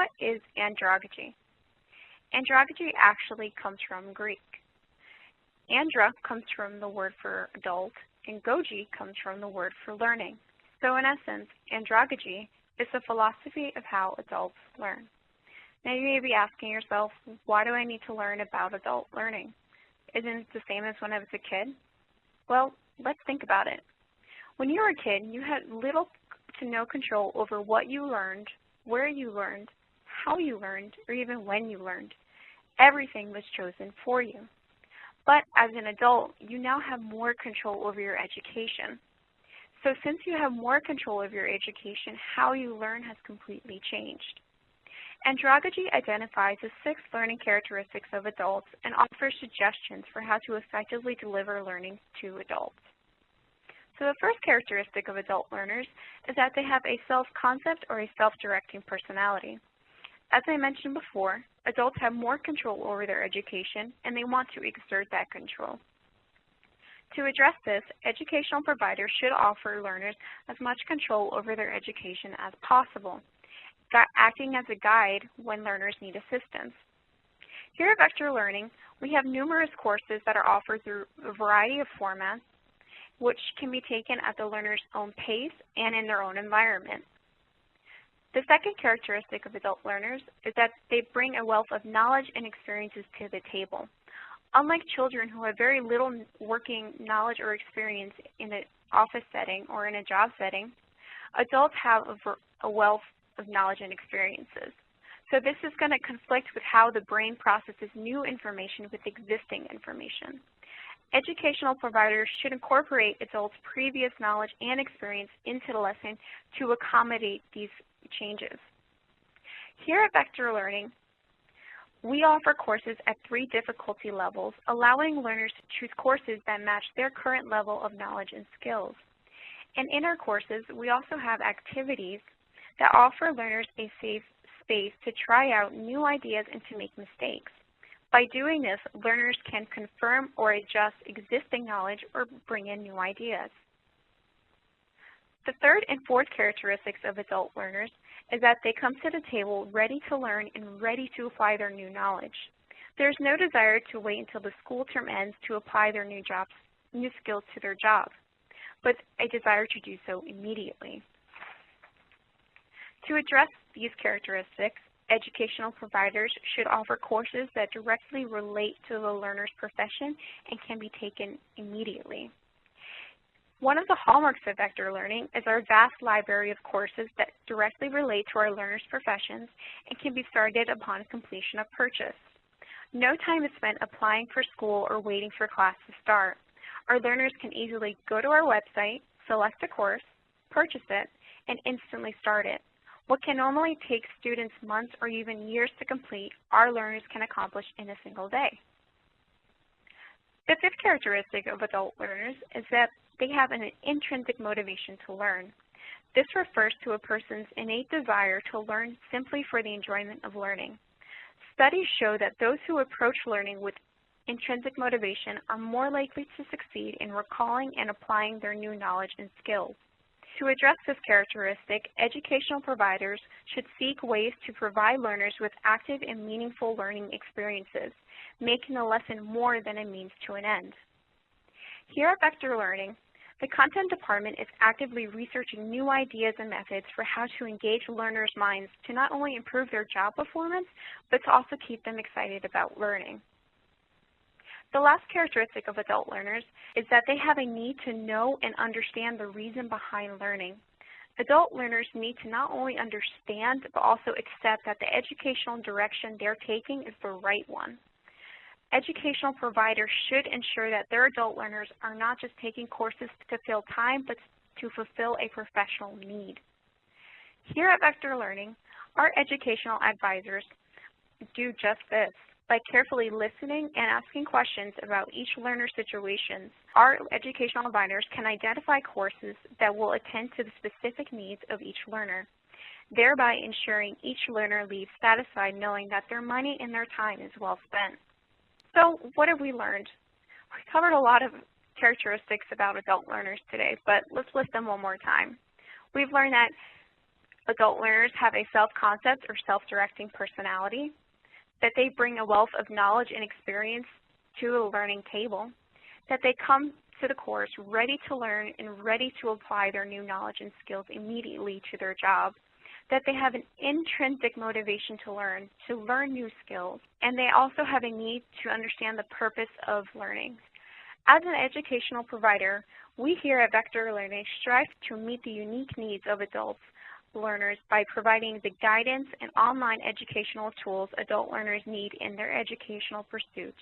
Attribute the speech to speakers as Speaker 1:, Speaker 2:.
Speaker 1: what is andragogy? Andragogy actually comes from Greek. Andra comes from the word for adult, and goji comes from the word for learning. So in essence, andragogy is the philosophy of how adults learn. Now you may be asking yourself, why do I need to learn about adult learning? Isn't it the same as when I was a kid? Well, let's think about it. When you were a kid, you had little to no control over what you learned, where you learned, how you learned, or even when you learned. Everything was chosen for you. But as an adult, you now have more control over your education. So since you have more control over your education, how you learn has completely changed. Andragogy identifies the 6 learning characteristics of adults and offers suggestions for how to effectively deliver learning to adults. So the first characteristic of adult learners is that they have a self-concept or a self-directing personality. As I mentioned before, adults have more control over their education and they want to exert that control. To address this, educational providers should offer learners as much control over their education as possible, acting as a guide when learners need assistance. Here at Vector Learning, we have numerous courses that are offered through a variety of formats, which can be taken at the learner's own pace and in their own environment. The second characteristic of adult learners is that they bring a wealth of knowledge and experiences to the table. Unlike children who have very little working knowledge or experience in an office setting or in a job setting, adults have a wealth of knowledge and experiences. So this is going to conflict with how the brain processes new information with existing information. Educational providers should incorporate adults' previous knowledge and experience into the lesson to accommodate these changes. Here at Vector Learning, we offer courses at 3 difficulty levels, allowing learners to choose courses that match their current level of knowledge and skills. And in our courses, we also have activities that offer learners a safe space to try out new ideas and to make mistakes. By doing this, learners can confirm or adjust existing knowledge or bring in new ideas. The third and fourth characteristics of adult learners is that they come to the table ready to learn and ready to apply their new knowledge. There's no desire to wait until the school term ends to apply their new skills to their job, but a desire to do so immediately. To address these characteristics, educational providers should offer courses that directly relate to the learner's profession and can be taken immediately. One of the hallmarks of Vector Learning is our vast library of courses that directly relate to our learners' professions and can be started upon completion of purchase. No time is spent applying for school or waiting for class to start. Our learners can easily go to our website, select a course, purchase it, and instantly start it. What can normally take students months or even years to complete, our learners can accomplish in a single day. The fifth characteristic of adult learners is that they have an intrinsic motivation to learn. This refers to a person's innate desire to learn simply for the enjoyment of learning. Studies show that those who approach learning with intrinsic motivation are more likely to succeed in recalling and applying their new knowledge and skills. To address this characteristic, educational providers should seek ways to provide learners with active and meaningful learning experiences, making the lesson more than a means to an end. Here at Vector Learning, the content department is actively researching new ideas and methods for how to engage learners' minds to not only improve their job performance, but to also keep them excited about learning. The last characteristic of adult learners is that they have a need to know and understand the reason behind learning. Adult learners need to not only understand, but also accept that the educational direction they're taking is the right one. Educational providers should ensure that their adult learners are not just taking courses to fill time, but to fulfill a professional need. Here at Vector Learning, our educational advisors do just this. By carefully listening and asking questions about each learner's situations, our educational advisors can identify courses that will attend to the specific needs of each learner, thereby ensuring each learner leaves satisfied knowing that their money and their time is well spent. So what have we learned? We covered a lot of characteristics about adult learners today, but let's list them one more time. We've learned that Adult learners have a self-concept or self-directing personality, that they bring a wealth of knowledge and experience to the learning table, that they come to the course ready to learn and ready to apply their new knowledge and skills immediately to their job, that they have an intrinsic motivation to learn new skills, and they also have a need to understand the purpose of learning. As an educational provider, we here at Vector Learning strive to meet the unique needs of adult learners by providing the guidance and online educational tools adult learners need in their educational pursuit.